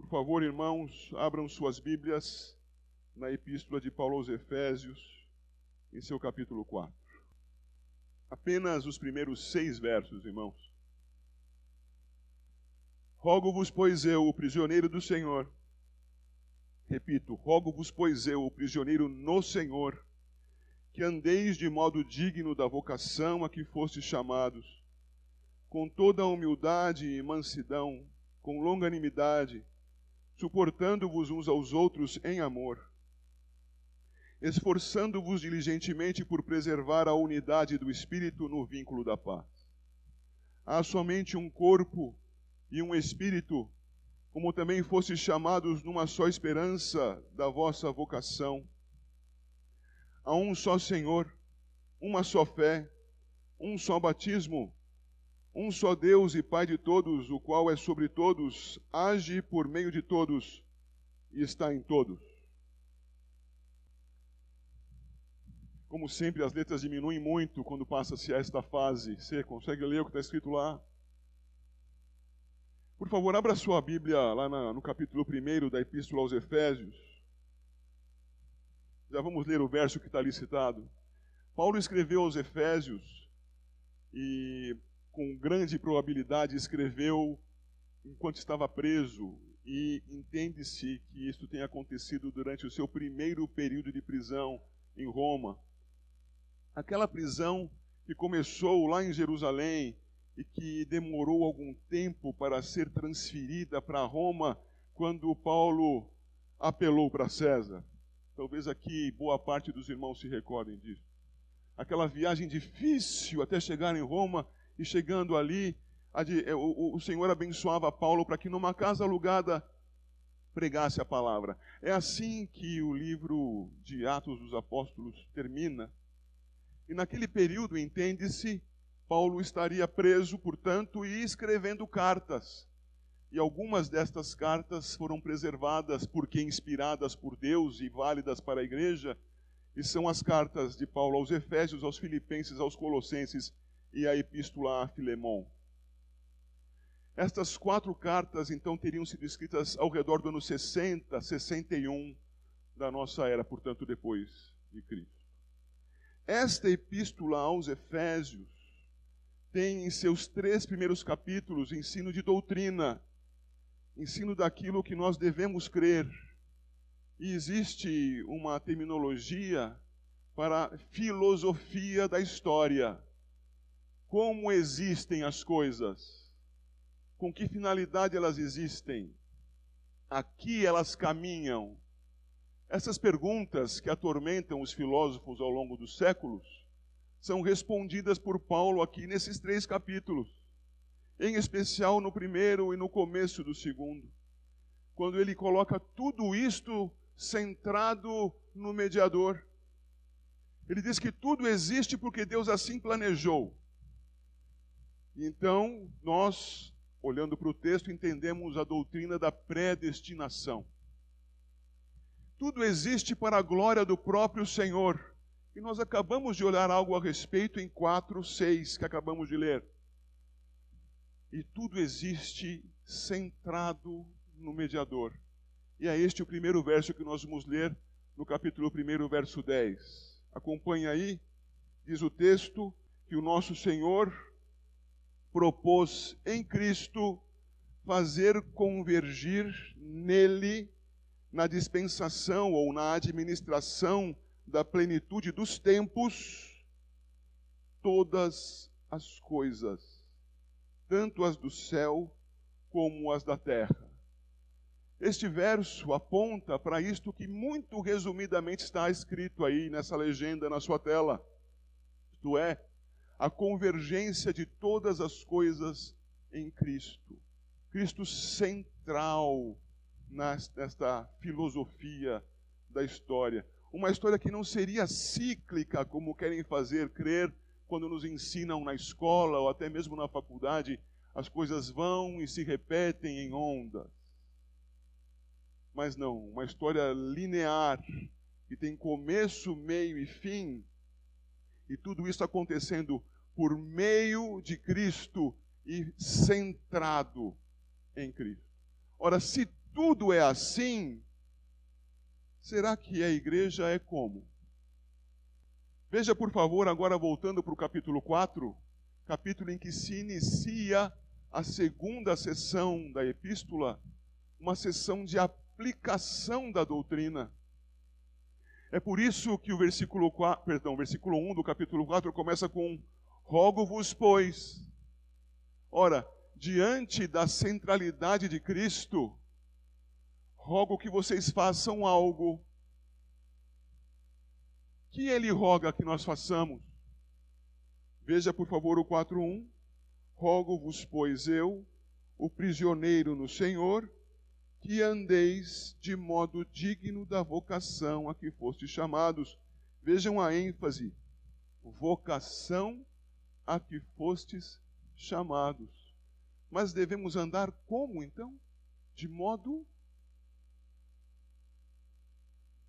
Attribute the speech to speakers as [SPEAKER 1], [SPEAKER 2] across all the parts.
[SPEAKER 1] Por favor, irmãos, abram suas Bíblias na Epístola de Paulo aos Efésios, em seu capítulo 4. Apenas os primeiros 6 versos, irmãos. Rogo-vos, pois eu, o prisioneiro do Senhor, repito, rogo-vos, pois eu, o prisioneiro no Senhor, que andeis de modo digno da vocação a que fostes chamados, com toda a humildade e mansidão, com longanimidade, suportando-vos uns aos outros em amor, esforçando-vos diligentemente por preservar a unidade do Espírito no vínculo da paz. Há somente um corpo e um Espírito, como também fostes chamados numa só esperança da vossa vocação. Há um só Senhor, uma só fé, um só batismo, um só Deus e Pai de todos, o qual é sobre todos, age por meio de todos e está em todos. Como sempre, as letras diminuem muito quando passa-se a esta fase. Você consegue ler o que está escrito lá? Por favor, abra sua Bíblia lá no capítulo 1 da Epístola aos Efésios. Já vamos ler o verso que está ali citado. Paulo escreveu aos Efésios e, com grande probabilidade, escreveu enquanto estava preso. E entende-se que isso tenha acontecido durante o seu primeiro período de prisão em Roma. Aquela prisão que começou lá em Jerusalém e que demorou algum tempo para ser transferida para Roma quando Paulo apelou para César. Talvez aqui boa parte dos irmãos se recordem disso. Aquela viagem difícil até chegar em Roma, e chegando ali, o Senhor abençoava Paulo para que numa casa alugada pregasse a palavra. É assim que o livro de Atos dos Apóstolos termina. E naquele período, entende-se, Paulo estaria preso, portanto, e escrevendo cartas. E algumas destas cartas foram preservadas porque inspiradas por Deus e válidas para a igreja, e são as cartas de Paulo aos Efésios, aos Filipenses, aos Colossenses e a Epístola a Filemon. Estas 4 cartas, então, teriam sido escritas ao redor do ano 60, 61 da nossa era, portanto, depois de Cristo. Esta Epístola aos Efésios tem em seus 3 primeiros capítulos ensino de doutrina, ensino daquilo que nós devemos crer. E existe uma terminologia para filosofia da história. Como existem as coisas? Com que finalidade elas existem? A que elas caminham? Essas perguntas que atormentam os filósofos ao longo dos séculos são respondidas por Paulo aqui nesses 3 capítulos. Em especial no primeiro e no começo do segundo, quando ele coloca tudo isto centrado no mediador. Ele diz que tudo existe porque Deus assim planejou. Então, nós, olhando para o texto, entendemos a doutrina da predestinação. Tudo existe para a glória do próprio Senhor. E nós acabamos de olhar algo a respeito em 4:6, que acabamos de ler. E tudo existe centrado no mediador. E é este o primeiro verso que nós vamos ler no capítulo 1, verso 10. Acompanhe aí, diz o texto, que o nosso Senhor propôs em Cristo fazer convergir nele, na dispensação ou na administração da plenitude dos tempos, todas as coisas, tanto as do céu como as da terra. Este verso aponta para isto que muito resumidamente está escrito aí nessa legenda na sua tela. Isto é, a convergência de todas as coisas em Cristo. Cristo central nesta filosofia da história. Uma história que não seria cíclica, como querem fazer crer quando nos ensinam na escola ou até mesmo na faculdade. As coisas vão e se repetem em ondas. Mas não, uma história linear, que tem começo, meio e fim, e tudo isso acontecendo por meio de Cristo e centrado em Cristo. Ora, se tudo é assim, será que a igreja é como? Veja, por favor, agora voltando para o capítulo 4, capítulo em que se inicia a segunda sessão da epístola, uma sessão de aplicação da doutrina. É por isso que o versículo 1 do capítulo 4 começa com: rogo-vos, pois. Ora, diante da centralidade de Cristo, rogo que vocês façam algo que ele roga que nós façamos. Veja, por favor, o 4:1. Rogo-vos, pois eu, o prisioneiro no Senhor, que andeis de modo digno da vocação a que fostes chamados. Vejam a ênfase. Vocação a que fostes chamados. Mas devemos andar como, então? De modo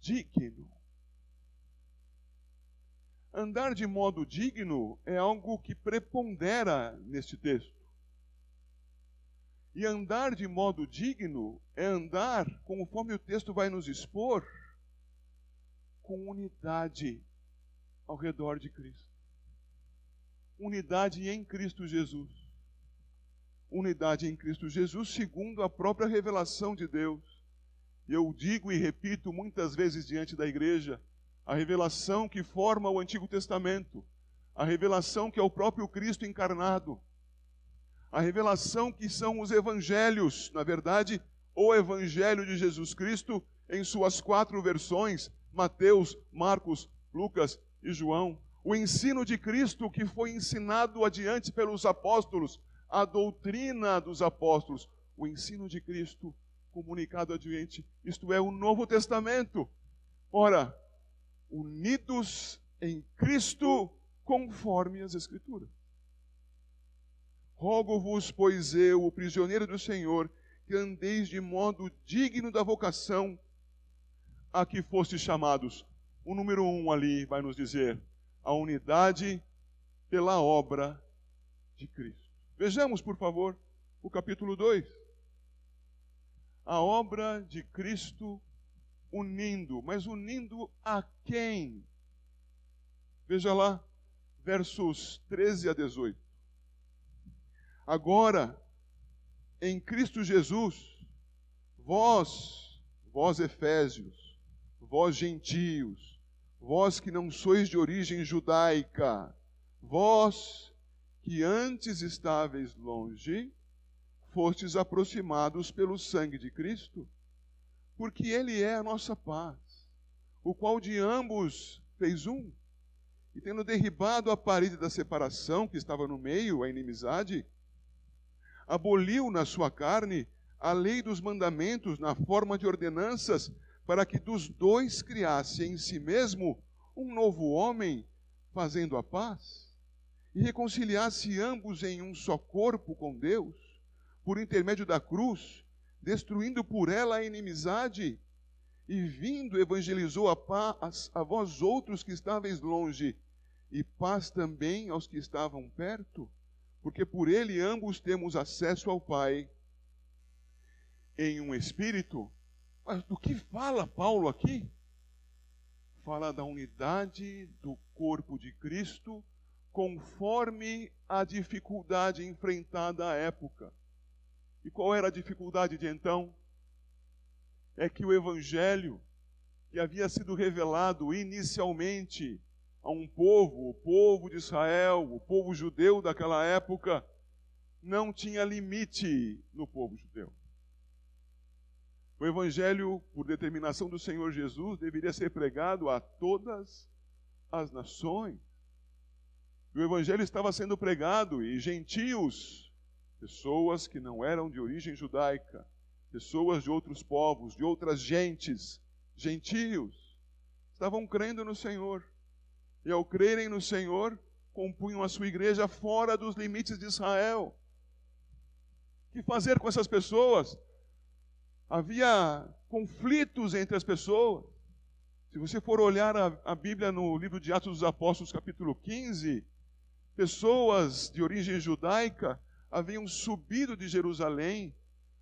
[SPEAKER 1] digno. Andar de modo digno é algo que prepondera neste texto. E andar de modo digno é andar, conforme o texto vai nos expor, com unidade ao redor de Cristo. Unidade em Cristo Jesus. Unidade em Cristo Jesus segundo a própria revelação de Deus. Eu digo e repito muitas vezes diante da igreja, a revelação que forma o Antigo Testamento, a revelação que é o próprio Cristo encarnado, a revelação que são os evangelhos, na verdade, o Evangelho de Jesus Cristo em suas 4 versões, Mateus, Marcos, Lucas e João. O ensino de Cristo que foi ensinado adiante pelos apóstolos, a doutrina dos apóstolos, o ensino de Cristo comunicado adiante, isto é, o Novo Testamento. Ora, unidos em Cristo conforme as Escrituras. Rogo-vos, pois eu, o prisioneiro do Senhor, que andeis de modo digno da vocação a que fostes chamados. O número 1 ali vai nos dizer a unidade pela obra de Cristo. Vejamos, por favor, o capítulo 2. A obra de Cristo unindo, mas unindo a quem? Veja lá, versos 13 a 18. Agora, em Cristo Jesus, vós Efésios, vós gentios, vós que não sois de origem judaica, vós que antes estáveis longe, fostes aproximados pelo sangue de Cristo, porque Ele é a nossa paz, o qual de ambos fez um, e tendo derribado a parede da separação que estava no meio, a inimizade, aboliu na sua carne a lei dos mandamentos na forma de ordenanças, para que dos dois criasse em si mesmo um novo homem, fazendo a paz, e reconciliasse ambos em um só corpo com Deus, por intermédio da cruz, destruindo por ela a inimizade, e vindo evangelizou a paz a vós outros que estáveis longe, e paz também aos que estavam perto, porque por ele ambos temos acesso ao Pai em um espírito. Mas do que fala Paulo aqui? Fala da unidade do corpo de Cristo conforme a dificuldade enfrentada à época. E qual era a dificuldade de então? É que o Evangelho, que havia sido revelado inicialmente a um povo, o povo de Israel, o povo judeu daquela época, não tinha limite no povo judeu. O Evangelho, por determinação do Senhor Jesus, deveria ser pregado a todas as nações. O Evangelho estava sendo pregado e gentios, pessoas que não eram de origem judaica, pessoas de outros povos, de outras gentes, gentios, estavam crendo no Senhor. E ao crerem no Senhor, compunham a sua igreja fora dos limites de Israel. O que fazer com essas pessoas? Havia conflitos entre as pessoas. Se você for olhar a Bíblia no livro de Atos dos Apóstolos, capítulo 15, pessoas de origem judaica haviam subido de Jerusalém,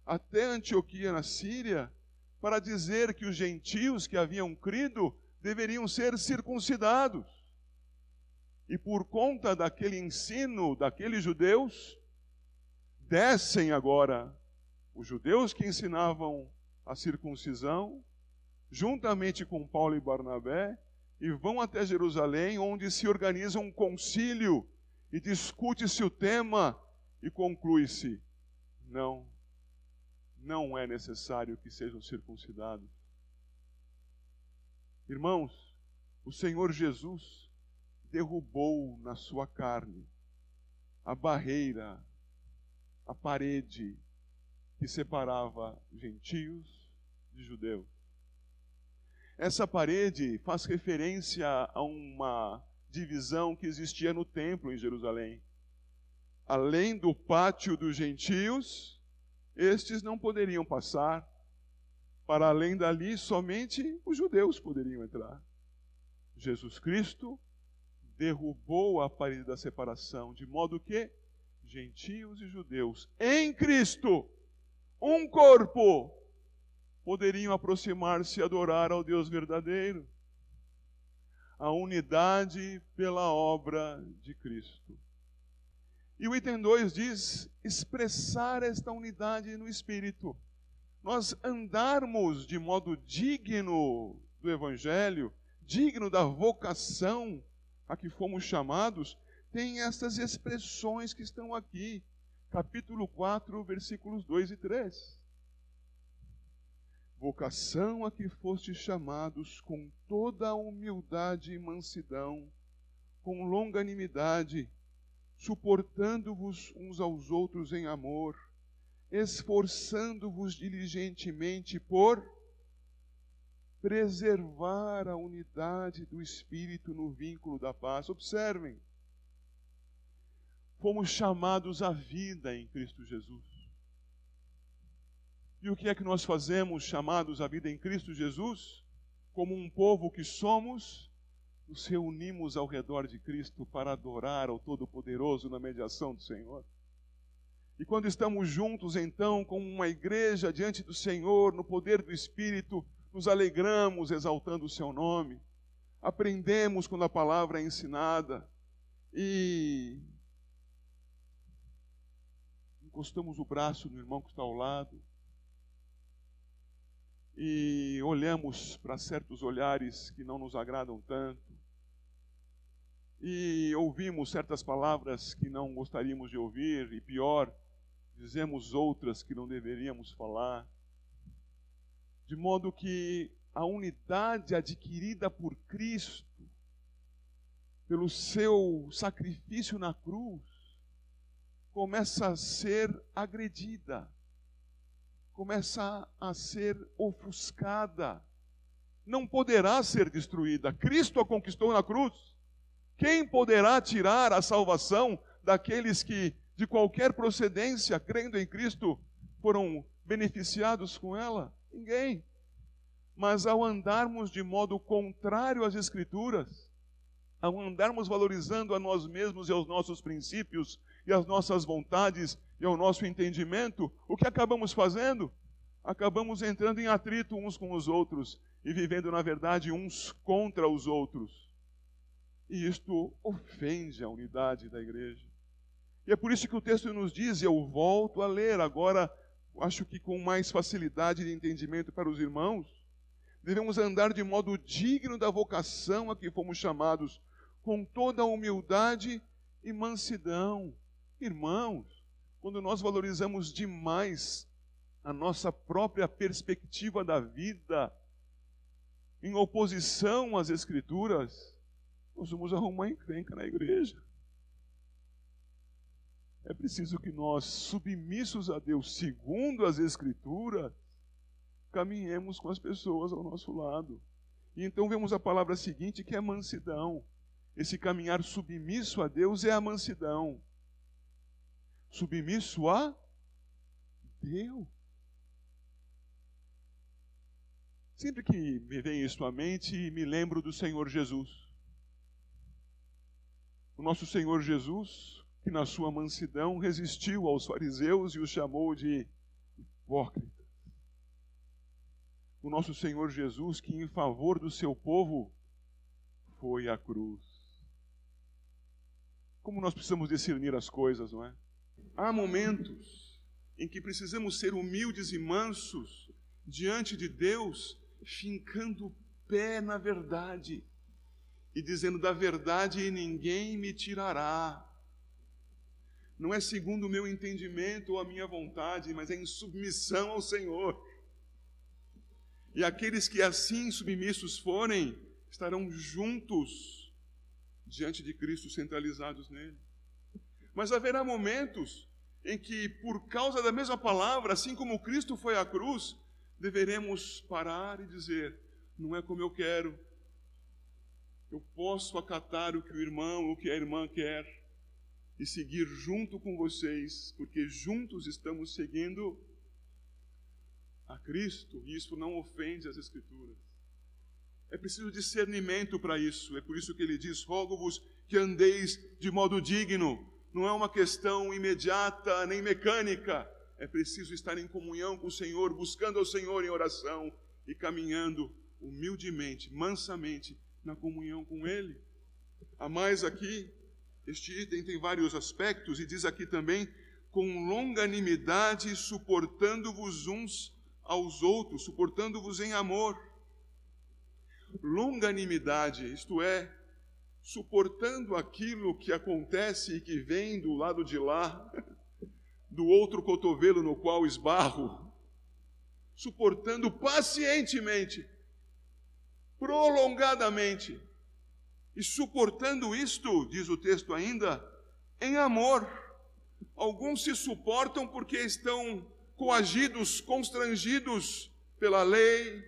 [SPEAKER 1] até Antioquia, na Síria, para dizer que os gentios que haviam crido deveriam ser circuncidados. E por conta daquele ensino daqueles judeus, descem agora os judeus que ensinavam a circuncisão, juntamente com Paulo e Barnabé, e vão até Jerusalém, onde se organiza um concílio e discute-se o tema e conclui-se: não é necessário que sejam circuncidados. Irmãos, o Senhor Jesus derrubou na sua carne a barreira, a parede que separava gentios de judeus. Essa parede faz referência a uma divisão que existia no templo em Jerusalém. Além do pátio dos gentios, estes não poderiam passar. Para além dali, somente os judeus poderiam entrar. Jesus Cristo derrubou a parede da separação, de modo que gentios e judeus, em Cristo, um corpo, poderiam aproximar-se e adorar ao Deus verdadeiro. A unidade pela obra de Cristo. E o item 2 diz: expressar esta unidade no Espírito. Nós andarmos de modo digno do Evangelho, digno da vocação a que fomos chamados, tem estas expressões que estão aqui. Capítulo 4, versículos 2 e 3. Vocação a que fostes chamados com toda a humildade e mansidão, com longanimidade, suportando-vos uns aos outros em amor, esforçando-vos diligentemente por preservar a unidade do Espírito no vínculo da paz. Observem, fomos chamados à vida em Cristo Jesus. E o que é que nós fazemos chamados à vida em Cristo Jesus? Como um povo que somos, nos reunimos ao redor de Cristo para adorar ao Todo-Poderoso na mediação do Senhor. E quando estamos juntos, então, como uma igreja diante do Senhor, no poder do Espírito, nos alegramos exaltando o seu nome, aprendemos quando a palavra é ensinada e encostamos o braço no irmão que está ao lado e olhamos para certos olhares que não nos agradam tanto e ouvimos certas palavras que não gostaríamos de ouvir e pior, dizemos outras que não deveríamos falar. De modo que a unidade adquirida por Cristo, pelo seu sacrifício na cruz, começa a ser agredida, começa a ser ofuscada, não poderá ser destruída. Cristo a conquistou na cruz. Quem poderá tirar a salvação daqueles que, de qualquer procedência, crendo em Cristo, foram beneficiados com ela? Ninguém. Mas ao andarmos de modo contrário às Escrituras, ao andarmos valorizando a nós mesmos e aos nossos princípios e às nossas vontades e ao nosso entendimento, o que acabamos fazendo? Acabamos entrando em atrito uns com os outros e vivendo, na verdade, uns contra os outros. E isto ofende a unidade da igreja. E é por isso que o texto nos diz, e eu volto a ler agora, acho que com mais facilidade de entendimento para os irmãos, devemos andar de modo digno da vocação a que fomos chamados, com toda a humildade e mansidão. Irmãos, quando nós valorizamos demais a nossa própria perspectiva da vida, em oposição às Escrituras, nós vamos arrumar encrenca na igreja. É preciso que nós, submissos a Deus, segundo as Escrituras, caminhemos com as pessoas ao nosso lado. E então vemos a palavra seguinte, que é mansidão. Esse caminhar submisso a Deus é a mansidão. Submisso a Deus. Sempre que me vem isso à mente, me lembro do Senhor Jesus. O nosso Senhor Jesus, que na sua mansidão resistiu aos fariseus e os chamou de hipócritas. O nosso Senhor Jesus, que em favor do seu povo foi à cruz. Como nós precisamos discernir as coisas, não é? Há momentos em que precisamos ser humildes e mansos diante de Deus, fincando o pé na verdade e dizendo: da verdade ninguém me tirará. Não é segundo o meu entendimento ou a minha vontade, mas é em submissão ao Senhor. E aqueles que assim submissos forem, estarão juntos diante de Cristo, centralizados nele. Mas haverá momentos em que, por causa da mesma palavra, assim como Cristo foi à cruz, deveremos parar e dizer: não é como eu quero. Eu posso acatar o que o irmão ou o que a irmã quer e seguir junto com vocês, porque juntos estamos seguindo a Cristo, e isso não ofende as Escrituras. É preciso discernimento para isso. É por isso que ele diz: rogo-vos que andeis de modo digno. Não é uma questão imediata nem mecânica. É preciso estar em comunhão com o Senhor, buscando ao Senhor em oração e caminhando humildemente, mansamente, na comunhão com Ele. Há mais aqui, este item tem vários aspectos, e diz aqui também: com longanimidade, suportando-vos uns aos outros, suportando-vos em amor. Longanimidade, isto é, suportando aquilo que acontece e que vem do lado de lá, do outro cotovelo no qual esbarro, suportando pacientemente, prolongadamente, e suportando isto, diz o texto ainda, em amor. Alguns se suportam porque estão coagidos, constrangidos pela lei,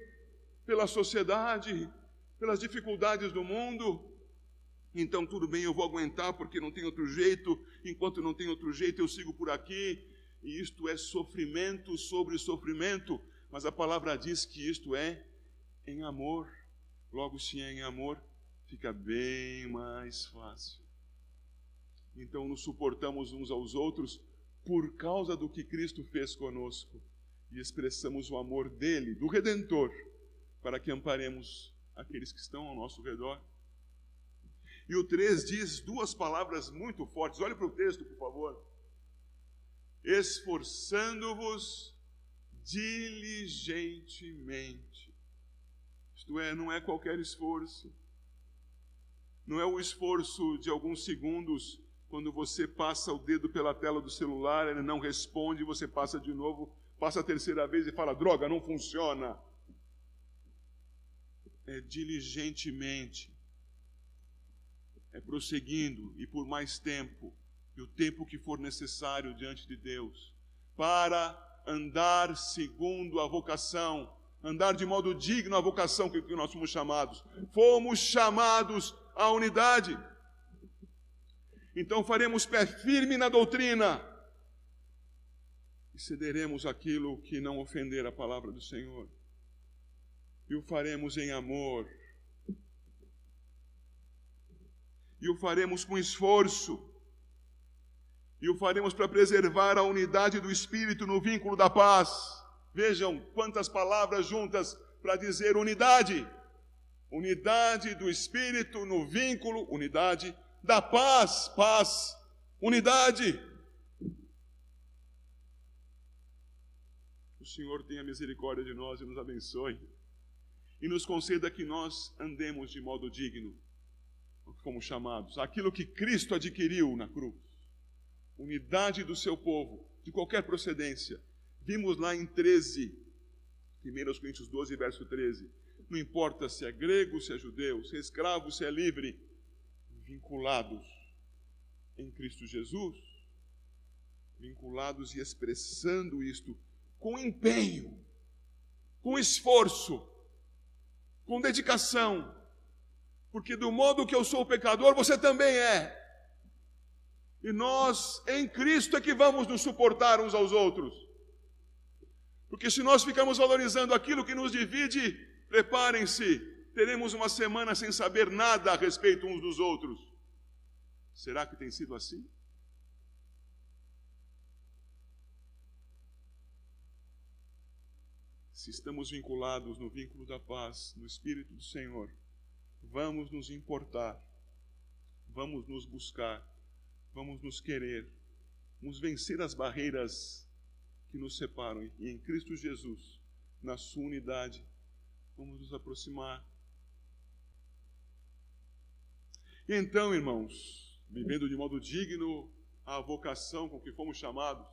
[SPEAKER 1] pela sociedade, pelas dificuldades do mundo. Então, tudo bem, eu vou aguentar porque não tem outro jeito. Enquanto não tem outro jeito, eu sigo por aqui. E isto é sofrimento sobre sofrimento. Mas a palavra diz que isto é em amor. Logo, se é em amor, fica bem mais fácil. Então, nos suportamos uns aos outros por causa do que Cristo fez conosco. E expressamos o amor dele, do Redentor, para que amparemos aqueles que estão ao nosso redor. E o 3 diz duas palavras muito fortes. Olhe para o texto, por favor. Esforçando-vos diligentemente. Isto é, não é qualquer esforço. Não é o esforço de alguns segundos, quando você passa o dedo pela tela do celular, ele não responde, você passa de novo, passa a terceira vez e fala: droga, não funciona. É diligentemente. É prosseguindo e por mais tempo, e o tempo que for necessário diante de Deus, para andar segundo a vocação, andar de modo digno a vocação que nós fomos chamados. Fomos chamados à unidade. Então faremos pé firme na doutrina e cederemos aquilo que não ofender a palavra do Senhor. E o faremos em amor. E o faremos com esforço. E o faremos para preservar a unidade do Espírito no vínculo da paz. Vejam quantas palavras juntas para dizer unidade. Unidade do Espírito no vínculo, unidade da paz, paz, unidade. O Senhor tenha misericórdia de nós e nos abençoe. E nos conceda que nós andemos de modo digno, como chamados, aquilo que Cristo adquiriu na cruz. Unidade do seu povo, de qualquer procedência. Vimos lá em 13, 1 Coríntios 12, verso 13. Não importa se é grego, se é judeu, se é escravo, se é livre, vinculados em Cristo Jesus, vinculados e expressando isto com empenho, com esforço, com dedicação, porque do modo que eu sou pecador, você também é. E nós, em Cristo, é que vamos nos suportar uns aos outros. Porque se nós ficamos valorizando aquilo que nos divide, preparem-se, teremos uma semana sem saber nada a respeito uns dos outros. Será que tem sido assim? se estamos vinculados no vínculo da paz, no Espírito do Senhor, vamos nos importar, vamos nos buscar, vamos nos querer, vamos vencer as barreiras que nos separam e em Cristo Jesus, na sua unidade, vamos nos aproximar. E então, irmãos, vivendo de modo digno a vocação com que fomos chamados,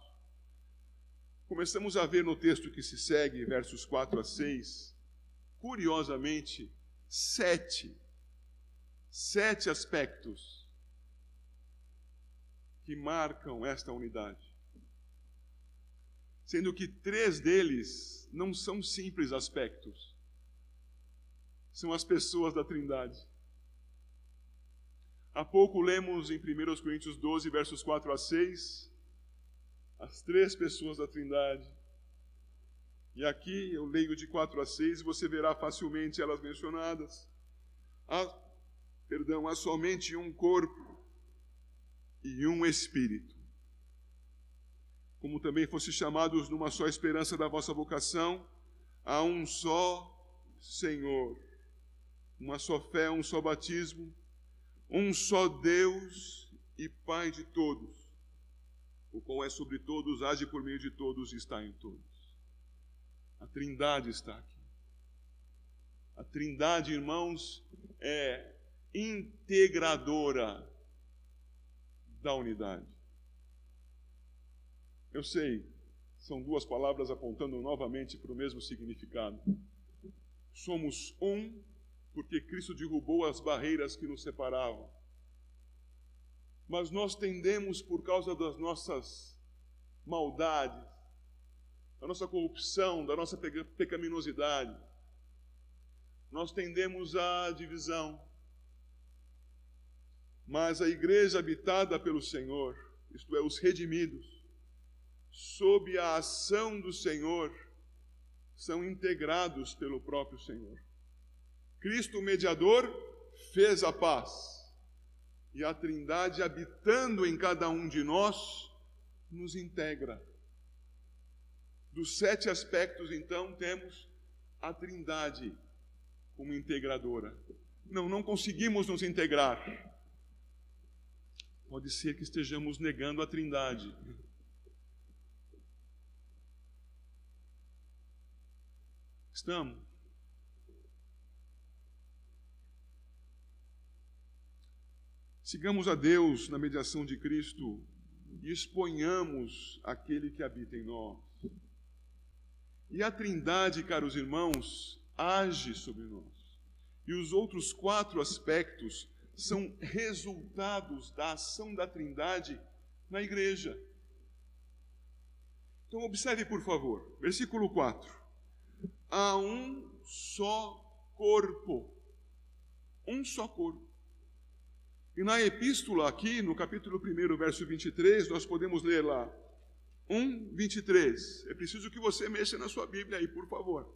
[SPEAKER 1] começamos a ver no texto que se segue, versos 4 a 6, curiosamente, sete aspectos que marcam esta unidade. Sendo que 3 deles não são simples aspectos, são as pessoas da Trindade. Há pouco lemos em 1 Coríntios 12, versos 4 a 6, as 3 pessoas da Trindade. E aqui eu leio de 4 a 6 e você verá facilmente elas mencionadas. Há somente um corpo e um Espírito. Como também fosse chamados numa só esperança da vossa vocação, há um só Senhor, uma só fé, um só batismo, um só Deus e Pai de todos, o qual é sobre todos, age por meio de todos e está em todos. A Trindade está aqui. A Trindade, irmãos, é integradora da unidade. Eu sei, são 2 palavras apontando novamente para o mesmo significado. Somos um porque Cristo derrubou as barreiras que nos separavam. Mas nós tendemos, por causa das nossas maldades, da nossa corrupção, da nossa pecaminosidade, nós tendemos à divisão. Mas a igreja habitada pelo Senhor, isto é, os redimidos, sob a ação do Senhor, são integrados pelo próprio Senhor. Cristo, o mediador, fez a paz. E a Trindade, habitando em cada um de nós, nos integra. Dos 7 aspectos, então, temos a Trindade como integradora. Não conseguimos nos integrar. Pode ser que estejamos negando a Trindade. Estamos. Sigamos a Deus na mediação de Cristo e exponhamos aquele que habita em nós. E a Trindade, caros irmãos, age sobre nós. E os outros 4 aspectos são resultados da ação da Trindade na igreja. Então observe, por favor, versículo 4. Há um só corpo. Um só corpo. E na epístola aqui, no capítulo 1, verso 23, nós podemos ler lá, 1:23. É preciso que você mexa na sua Bíblia aí, por favor.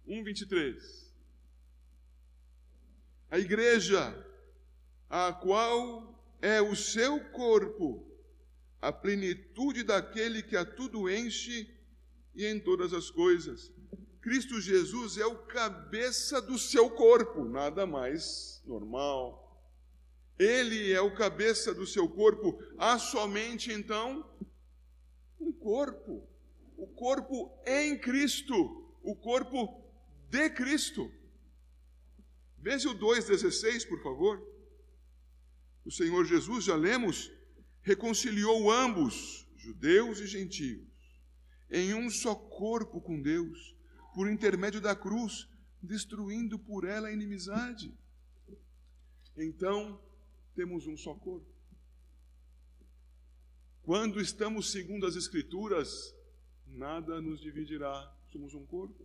[SPEAKER 1] 1:23. A igreja, a qual é o seu corpo, a plenitude daquele que a tudo enche e em todas as coisas. Cristo Jesus é o cabeça do seu corpo, nada mais normal. Ele é o cabeça do seu corpo. Há somente, então, um corpo. O corpo em Cristo. O corpo de Cristo. Veja o 2:16, por favor. O Senhor Jesus, já lemos, reconciliou ambos, judeus e gentios, em um só corpo com Deus, por intermédio da cruz, destruindo por ela a inimizade. Então, temos um só corpo. Quando estamos segundo as Escrituras, nada nos dividirá, somos um corpo.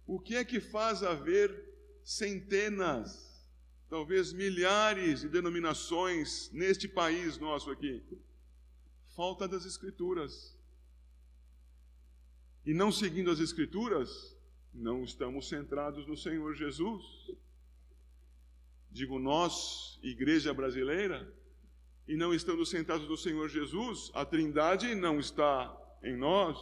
[SPEAKER 1] O que é que faz haver centenas, talvez milhares de denominações neste país nosso aqui? Falta das Escrituras. E não seguindo as Escrituras, não estamos centrados no Senhor Jesus. Digo nós, igreja brasileira, e não estando sentados no Senhor Jesus, a Trindade não está em nós.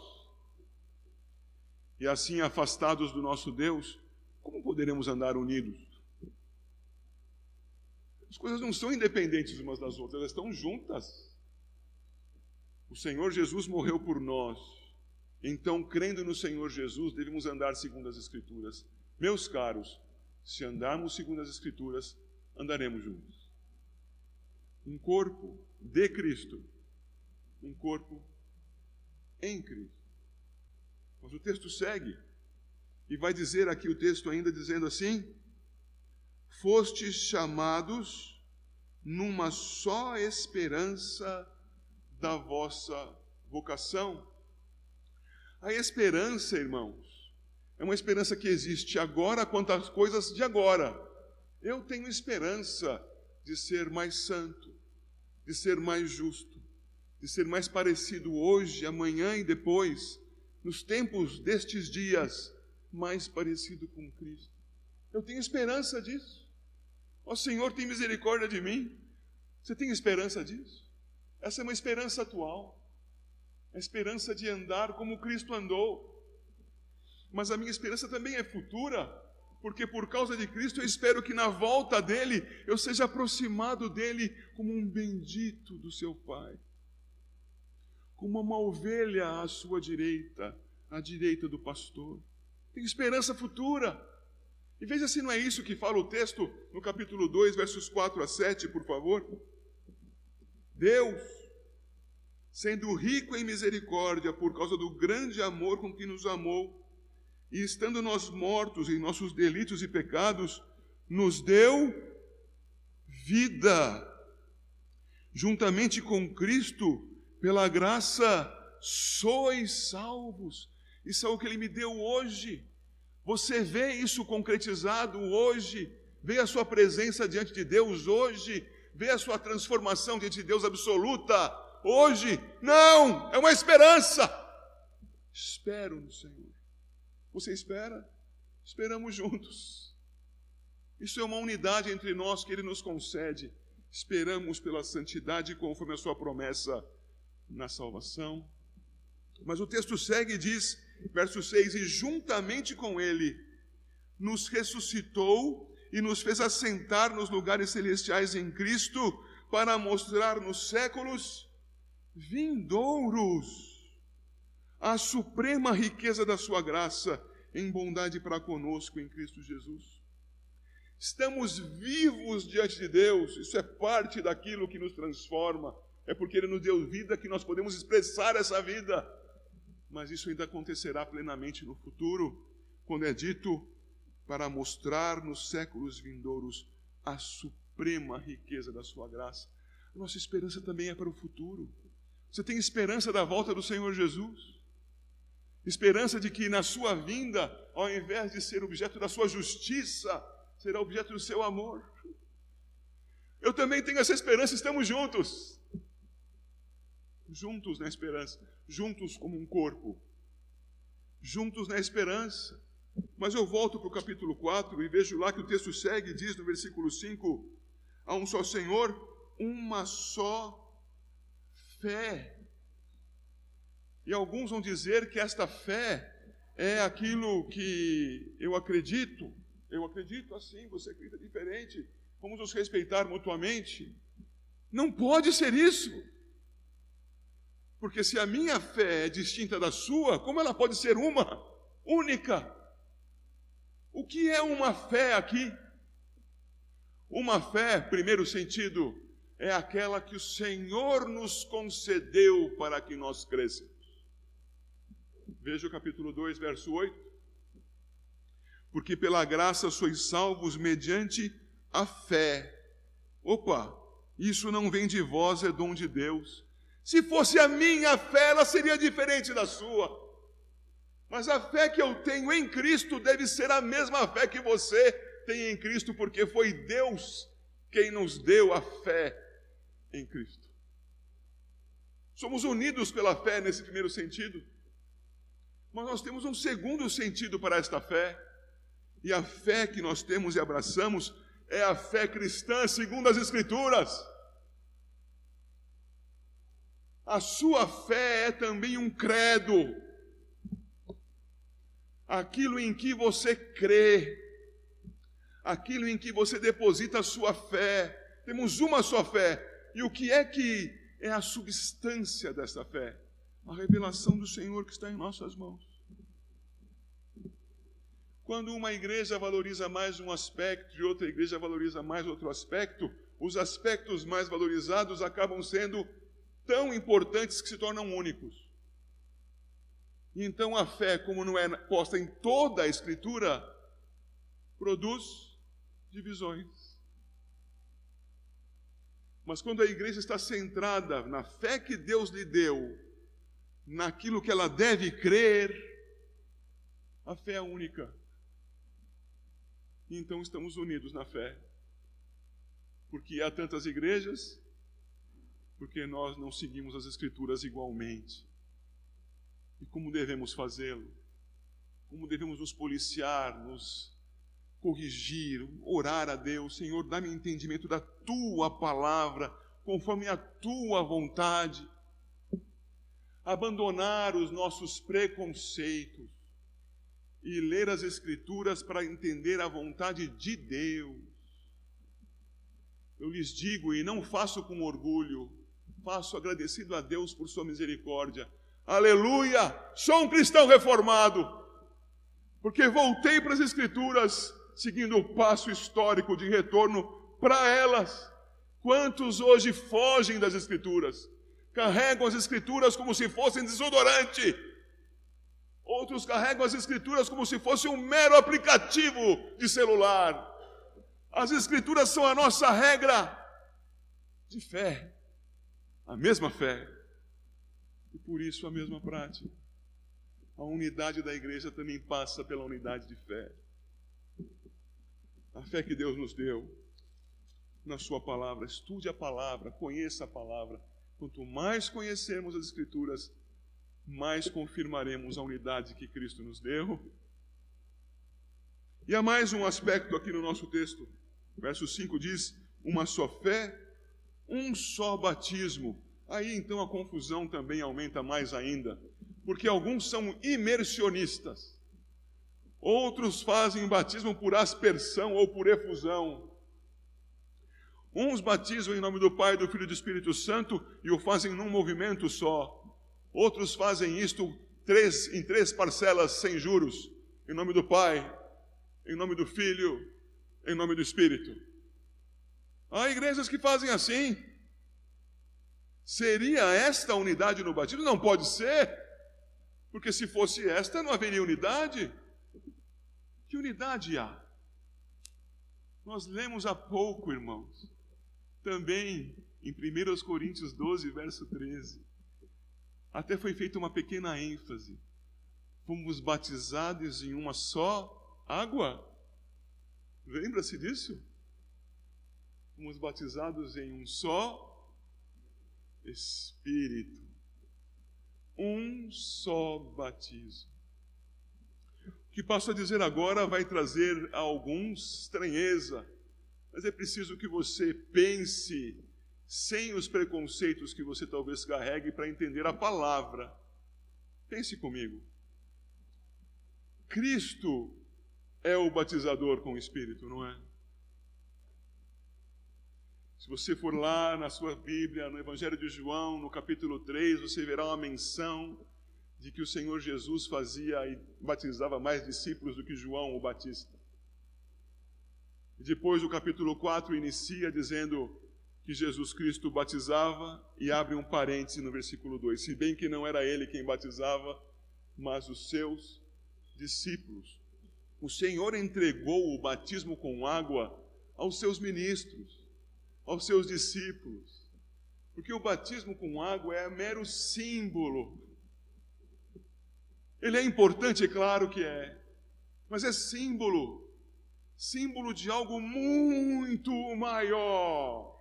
[SPEAKER 1] E assim, afastados do nosso Deus, como poderemos andar unidos? As coisas não são independentes umas das outras, elas estão juntas. O Senhor Jesus morreu por nós. Então, crendo no Senhor Jesus, devemos andar segundo as Escrituras. Meus caros, se andarmos segundo as Escrituras, andaremos juntos. Um corpo de Cristo, um corpo em Cristo. Mas o texto segue, e vai dizer aqui o texto ainda dizendo assim: fostes chamados numa só esperança da vossa vocação. A esperança, irmãos, é uma esperança que existe agora quanto às coisas de agora. Eu tenho esperança de ser mais santo, de ser mais justo, de ser mais parecido hoje, amanhã e depois, nos tempos destes dias, mais parecido com Cristo. Eu tenho esperança disso. Ó Senhor, tem misericórdia de mim. Você tem esperança disso? Essa é uma esperança atual. A esperança de andar como Cristo andou. Mas a minha esperança também é futura, porque por causa de Cristo eu espero que na volta dele eu seja aproximado dele como um bendito do seu Pai, como uma ovelha à sua direita, à direita do pastor. Tem esperança futura. E veja se não é isso que fala o texto no capítulo 2, versos 4 a 7, por favor. Deus, sendo rico em misericórdia por causa do grande amor com que nos amou, e estando nós mortos em nossos delitos e pecados, nos deu vida. Juntamente com Cristo, pela graça, sois salvos. Isso é o que Ele me deu hoje. Você vê isso concretizado hoje? Vê a sua presença diante de Deus hoje? Vê a sua transformação diante de Deus absoluta hoje? Não! É uma esperança. Espero no Senhor. Você espera? Esperamos juntos. Isso é uma unidade entre nós que Ele nos concede. Esperamos pela santidade conforme a sua promessa na salvação. Mas o texto segue e diz, verso 6, e juntamente com Ele nos ressuscitou e nos fez assentar nos lugares celestiais em Cristo, para mostrar nos séculos vindouros a suprema riqueza da sua graça em bondade para conosco em Cristo Jesus. Estamos vivos diante de Deus, isso é parte daquilo que nos transforma, é porque Ele nos deu vida que nós podemos expressar essa vida, mas isso ainda acontecerá plenamente no futuro, quando é dito para mostrar nos séculos vindouros a suprema riqueza da sua graça. A nossa esperança também é para o futuro. Você tem esperança da volta do Senhor Jesus? Esperança de que na sua vinda, ao invés de ser objeto da sua justiça, será objeto do seu amor. Eu também tenho essa esperança, estamos juntos. Juntos na esperança, juntos como um corpo. Juntos na esperança. Mas eu volto para o capítulo 4 e vejo lá que o texto segue e diz no versículo 5, há um só Senhor, uma só fé. E alguns vão dizer que esta fé é aquilo que eu acredito assim, você acredita diferente, vamos nos respeitar mutuamente. Não pode ser isso. Porque se a minha fé é distinta da sua, como ela pode ser uma, única? O que é uma fé aqui? Uma fé, primeiro sentido, é aquela que o Senhor nos concedeu para que nós crescemos. Veja o capítulo 2, verso 8. Porque pela graça sois salvos mediante a fé. Opa, isso não vem de vós, é dom de Deus. Se fosse a minha fé, ela seria diferente da sua. Mas a fé que eu tenho em Cristo deve ser a mesma fé que você tem em Cristo, porque foi Deus quem nos deu a fé em Cristo. Somos unidos pela fé nesse primeiro sentido. Mas nós temos um segundo sentido para esta fé. E a fé que nós temos e abraçamos é a fé cristã segundo as Escrituras. A sua fé é também um credo. Aquilo em que você crê, aquilo em que você deposita a sua fé. Temos uma só fé. E o que é a substância dessa fé? A revelação do Senhor que está em nossas mãos. Quando uma igreja valoriza mais um aspecto e outra igreja valoriza mais outro aspecto, os aspectos mais valorizados acabam sendo tão importantes que se tornam únicos. E então a fé, como não é posta em toda a Escritura, produz divisões. Mas quando a igreja está centrada na fé que Deus lhe deu, naquilo que ela deve crer, a fé é única. E então estamos unidos na fé. Porque há tantas igrejas, porque nós não seguimos as Escrituras igualmente. E como devemos fazê-lo? Como devemos nos policiar, nos corrigir, orar a Deus? Senhor, dá-me entendimento da Tua palavra, conforme a Tua vontade. Abandonar os nossos preconceitos e ler as Escrituras para entender a vontade de Deus. Eu lhes digo, e não faço com orgulho, faço agradecido a Deus por sua misericórdia. Aleluia! Sou um cristão reformado, porque voltei para as Escrituras, seguindo o passo histórico de retorno para elas. Quantos hoje fogem das Escrituras? Carregam as Escrituras como se fossem desodorante. Outros carregam as Escrituras como se fosse um mero aplicativo de celular. As Escrituras são a nossa regra de fé, a mesma fé, e por isso a mesma prática. A unidade da igreja também passa pela unidade de fé. A fé que Deus nos deu na sua palavra. Estude a palavra, conheça a palavra. Quanto mais conhecermos as Escrituras, mais confirmaremos a unidade que Cristo nos deu. E há mais um aspecto aqui no nosso texto. Verso 5 diz, uma só fé, um só batismo. Aí então a confusão também aumenta mais ainda, porque alguns são imersionistas. Outros fazem batismo por aspersão ou por efusão. Uns batizam em nome do Pai, do Filho e do Espírito Santo e o fazem num movimento só. Outros fazem isto em três parcelas sem juros, em nome do Pai, em nome do Filho, em nome do Espírito. Há igrejas que fazem assim. Seria esta a unidade no batismo? Não pode ser, porque se fosse esta, não haveria unidade. Que unidade há? Nós lemos há pouco, irmãos, também em 1 Coríntios 12, verso 13. Até foi feita uma pequena ênfase. Fomos batizados em uma só água. Lembra-se disso? Fomos batizados em um só Espírito. Um só batismo. O que passo a dizer agora vai trazer a alguns estranheza, mas é preciso que você pense sem os preconceitos que você talvez carregue para entender a palavra. Pense comigo. Cristo é o batizador com o Espírito, não é? Se você for lá na sua Bíblia, no Evangelho de João, no capítulo 3, você verá uma menção de que o Senhor Jesus fazia e batizava mais discípulos do que João o Batista. E depois o capítulo 4 inicia dizendo que Jesus Cristo batizava e abre um parêntese no versículo 2. Se bem que não era ele quem batizava, mas os seus discípulos. O Senhor entregou o batismo com água aos seus ministros, aos seus discípulos. Porque o batismo com água é mero símbolo. Ele é importante, é claro que é, mas é símbolo de algo muito maior.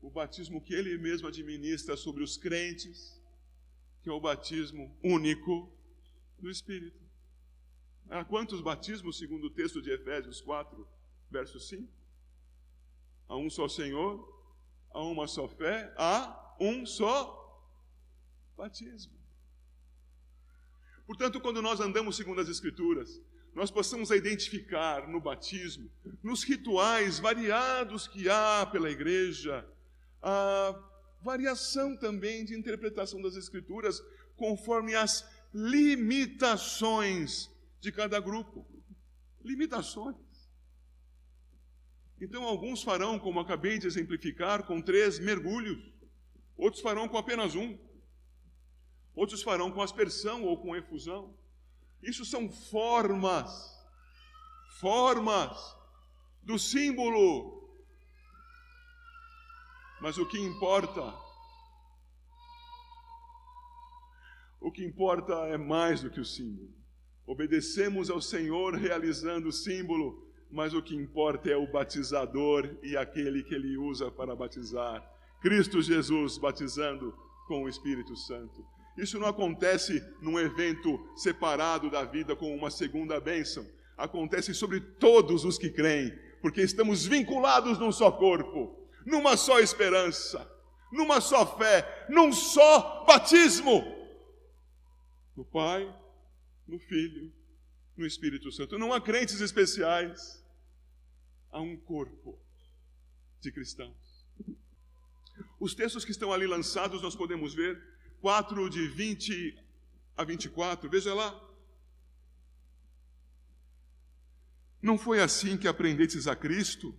[SPEAKER 1] O batismo que ele mesmo administra sobre os crentes, que é o batismo único do Espírito. Há quantos batismos, segundo o texto de Efésios 4, verso 5? Há um só Senhor, há uma só fé, há um só batismo. Portanto, quando nós andamos segundo as Escrituras, nós possamos identificar no batismo, nos rituais variados que há pela igreja, a variação também de interpretação das Escrituras, conforme as limitações de cada grupo. Limitações. Então, alguns farão, como acabei de exemplificar, com 3 mergulhos. Outros farão com apenas 1. Outros farão com aspersão ou com efusão. Isso são formas do símbolo. Mas o que importa é mais do que o símbolo. Obedecemos ao Senhor realizando o símbolo, mas o que importa é o batizador e aquele que Ele usa para batizar. Cristo Jesus batizando com o Espírito Santo. Isso não acontece num evento separado da vida com uma segunda bênção. Acontece sobre todos os que creem, porque estamos vinculados num só corpo, numa só esperança, numa só fé, num só batismo. No Pai, no Filho, no Espírito Santo. Não há crentes especiais, há um corpo de cristãos. Os textos que estão ali lançados nós podemos ver, 4 de 20 a 24, veja lá. Não foi assim que aprendestes a Cristo,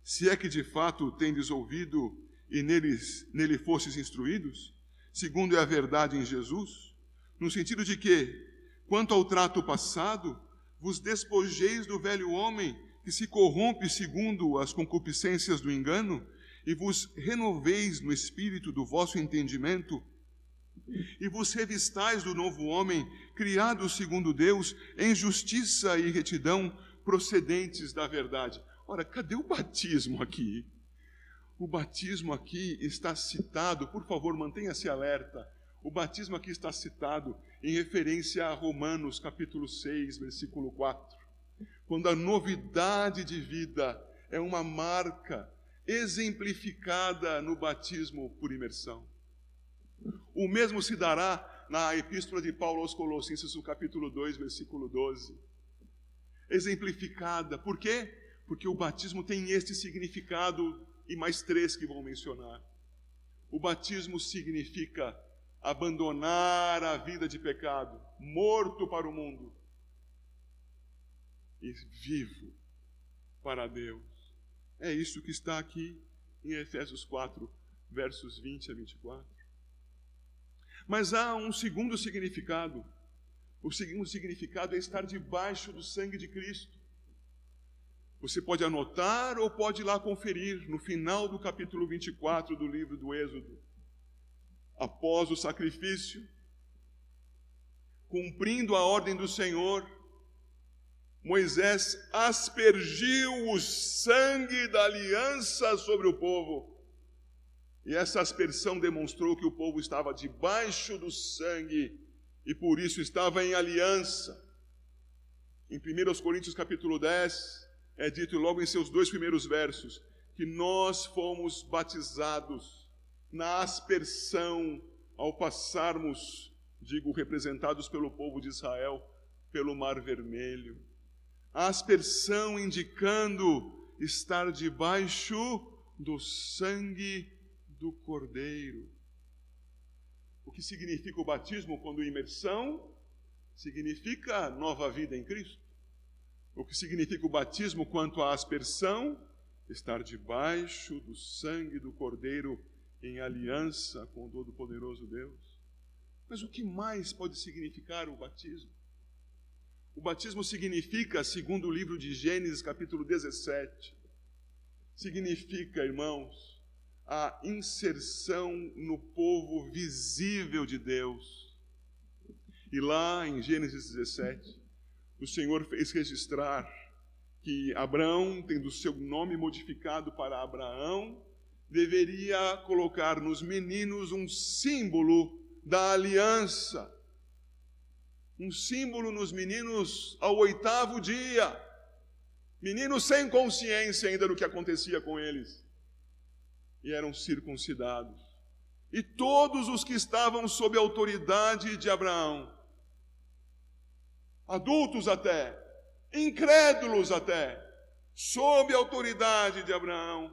[SPEAKER 1] se é que de fato tendes ouvido e nele fostes instruídos, segundo é a verdade em Jesus, no sentido de que, quanto ao trato passado, vos despojeis do velho homem que se corrompe segundo as concupiscências do engano, e vos renoveis no espírito do vosso entendimento, e vos revistais do novo homem, criado segundo Deus, em justiça e retidão, procedentes da verdade. Ora, cadê o batismo aqui? O batismo aqui está citado, por favor, mantenha-se alerta. O batismo aqui está citado em referência a Romanos, capítulo 6, versículo 4. Quando a novidade de vida é uma marca exemplificada no batismo por imersão. O mesmo se dará na epístola de Paulo aos Colossenses, no capítulo 2, versículo 12. Exemplificada. Por quê? Porque o batismo tem este significado e mais 3 que vou mencionar. O batismo significa abandonar a vida de pecado, morto para o mundo e vivo para Deus. É isso que está aqui em Efésios 4, versos 20 a 24. Mas há um segundo significado. O segundo significado é estar debaixo do sangue de Cristo. Você pode anotar ou pode ir lá conferir no final do capítulo 24 do livro do Êxodo. Após o sacrifício, cumprindo a ordem do Senhor, Moisés aspergiu o sangue da aliança sobre o povo. E essa aspersão demonstrou que o povo estava debaixo do sangue e por isso estava em aliança. Em 1 Coríntios capítulo 10, é dito logo em seus 2 primeiros versos, que nós fomos batizados na aspersão ao passarmos, representados pelo povo de Israel, pelo Mar Vermelho. A aspersão indicando estar debaixo do sangue do Cordeiro. O que significa o batismo quando imersão? Significa nova vida em Cristo. O que significa o batismo quanto à aspersão? Estar debaixo do sangue do Cordeiro em aliança com o Todo-Poderoso Deus. Mas o que mais pode significar o batismo? O batismo significa, segundo o livro de Gênesis, capítulo 17, significa, irmãos, a inserção no povo visível de Deus. E lá em Gênesis 17, o Senhor fez registrar que Abraão, tendo seu nome modificado para Abraão, deveria colocar nos meninos um símbolo da aliança. Um símbolo nos meninos ao 8º dia. Meninos sem consciência ainda do que acontecia com eles. E eram circuncidados. e todos os que estavam sob a autoridade de Abraão, adultos até, incrédulos até, sob a autoridade de Abraão,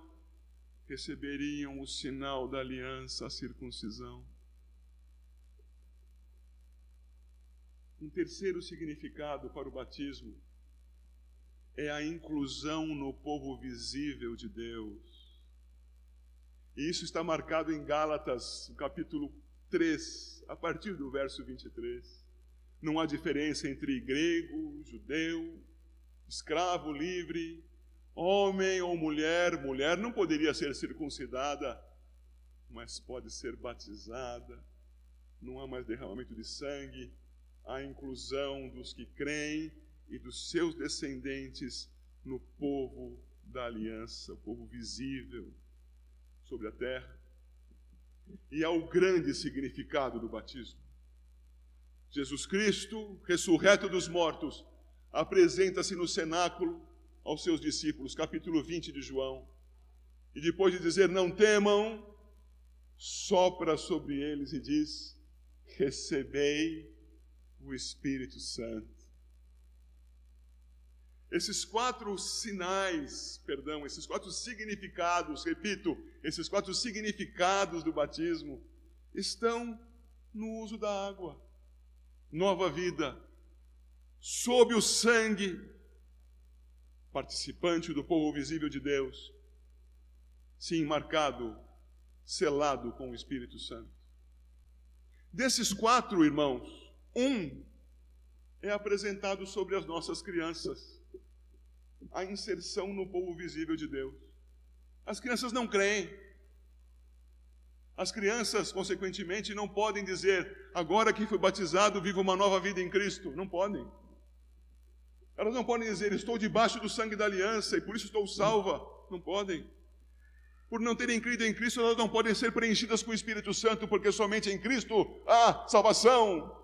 [SPEAKER 1] receberiam o sinal da aliança, a circuncisão. Um terceiro significado para o batismo é a inclusão no povo visível de Deus. E isso está marcado em Gálatas, capítulo 3, a partir do verso 23. Não há diferença entre grego, judeu, escravo, livre, homem ou mulher. Mulher não poderia ser circuncidada, mas pode ser batizada. Não há mais derramamento de sangue. A inclusão dos que creem e dos seus descendentes no povo da aliança, o povo visível sobre a terra. E há o grande significado do batismo. Jesus Cristo, ressurreto dos mortos, apresenta-se no cenáculo aos seus discípulos, capítulo 20 de João. E depois de dizer, não temam, sopra sobre eles e diz, recebei o Espírito Santo. Esses quatro significados, repito, esses quatro significados do batismo estão no uso da água. Nova vida, sob o sangue, participante do povo visível de Deus, sim, marcado, selado com o Espírito Santo. Desses quatro, irmãos, um é apresentado sobre as nossas crianças, a inserção no povo visível de Deus. As crianças não creem. As crianças, consequentemente, não podem dizer, agora que fui batizado, vivo uma nova vida em Cristo. Não podem. Elas não podem dizer, estou debaixo do sangue da aliança e por isso estou salva. Não podem. Por não terem crido em Cristo, elas não podem ser preenchidas com o Espírito Santo, porque somente em Cristo há salvação.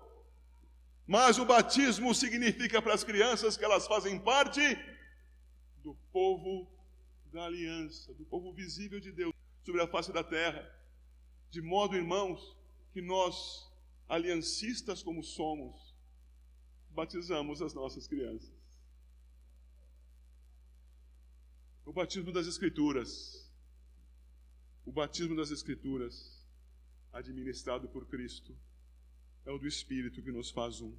[SPEAKER 1] Mas o batismo significa para as crianças que elas fazem parte do povo da aliança, do povo visível de Deus sobre a face da terra. De modo, irmãos, que nós, aliancistas como somos, batizamos as nossas crianças. O batismo das Escrituras. O batismo das Escrituras, administrado por Cristo, é o do Espírito que nos faz um.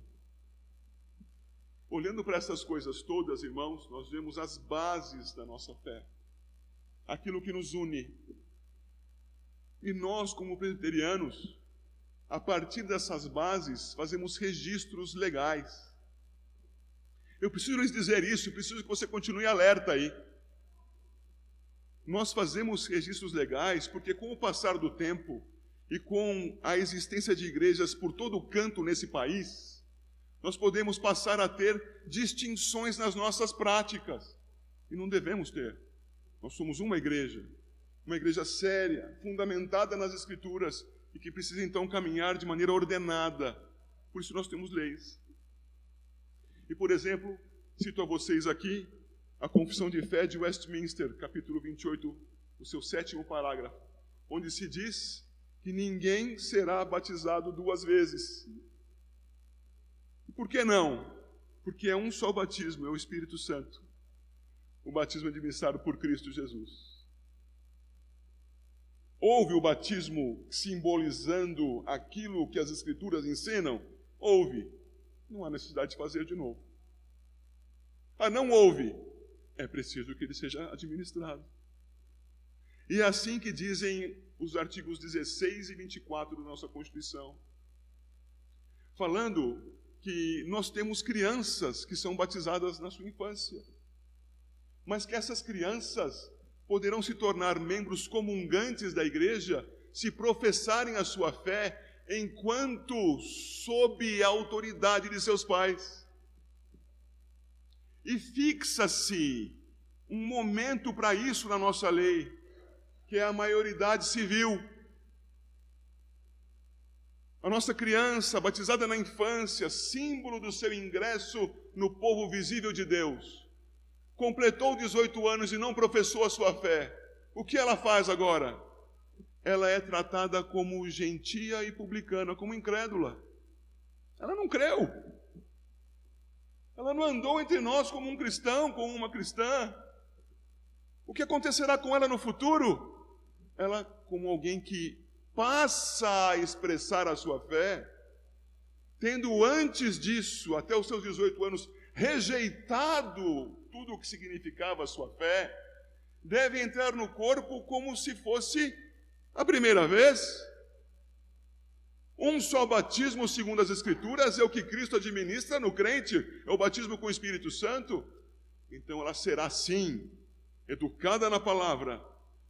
[SPEAKER 1] Olhando para essas coisas todas, irmãos, nós vemos as bases da nossa fé. Aquilo que nos une. E nós, como presbiterianos, a partir dessas bases, fazemos registros legais. Eu preciso lhes dizer isso, preciso que você continue alerta aí. Nós fazemos registros legais porque, com o passar do tempo e com a existência de igrejas por todo o canto nesse país, nós podemos passar a ter distinções nas nossas práticas. E não devemos ter. Nós somos uma igreja séria, fundamentada nas Escrituras, e que precisa então caminhar de maneira ordenada. Por isso nós temos leis. E, por exemplo, cito a vocês aqui a Confissão de Fé de Westminster, capítulo 28, o seu 7º parágrafo, onde se diz que ninguém será batizado 2 vezes. E por que não? Porque é um só batismo, é o Espírito Santo. O batismo administrado por Cristo Jesus. Houve o batismo simbolizando aquilo que as Escrituras ensinam? Houve. Não há necessidade de fazer de novo. Não houve. É preciso que ele seja administrado. E é assim que dizem os artigos 16 e 24 da nossa Constituição. Falando que nós temos crianças que são batizadas na sua infância. Mas que essas crianças poderão se tornar membros comungantes da igreja se professarem a sua fé enquanto sob a autoridade de seus pais. E fixa-se um momento para isso na nossa lei, que é a maioridade civil. A nossa criança, batizada na infância, símbolo do seu ingresso no povo visível de Deus, completou 18 anos e não professou a sua fé. O que ela faz agora? ela é tratada como gentia e publicana, como incrédula. Ela não creu. Ela não andou entre nós como um cristão, como uma cristã. O que acontecerá com ela no futuro? Ela, como alguém que passa a expressar a sua fé, tendo antes disso, até os seus 18 anos, rejeitado tudo o que significava a sua fé, deve entrar no corpo como se fosse a primeira vez. Um só batismo, segundo as Escrituras, é o que Cristo administra no crente, é o batismo com o Espírito Santo. Então ela será, sim, educada na palavra,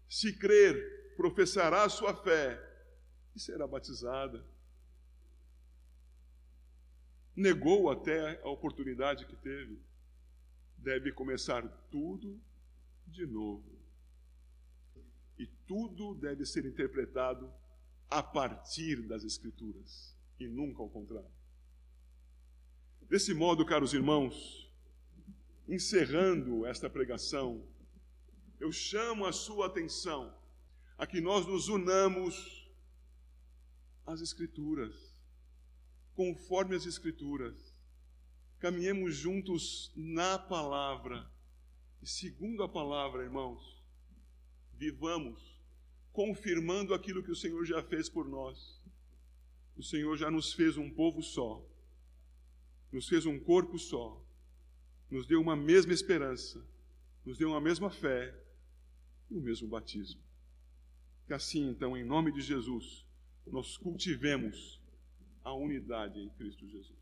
[SPEAKER 1] se crer, professará a sua fé e será batizada. Negou até a oportunidade que teve. Deve começar tudo de novo. E tudo deve ser interpretado a partir das Escrituras, e nunca ao contrário. Desse modo, caros irmãos, encerrando esta pregação, eu chamo a sua atenção a que nós nos unamos às Escrituras, conforme as Escrituras, caminhemos juntos na palavra, e segundo a palavra, irmãos, vivamos confirmando aquilo que o Senhor já fez por nós. O Senhor já nos fez um povo só, nos fez um corpo só, nos deu uma mesma esperança, nos deu uma mesma fé e o mesmo batismo. Que assim, então, em nome de Jesus, nós cultivemos a unidade em Cristo Jesus.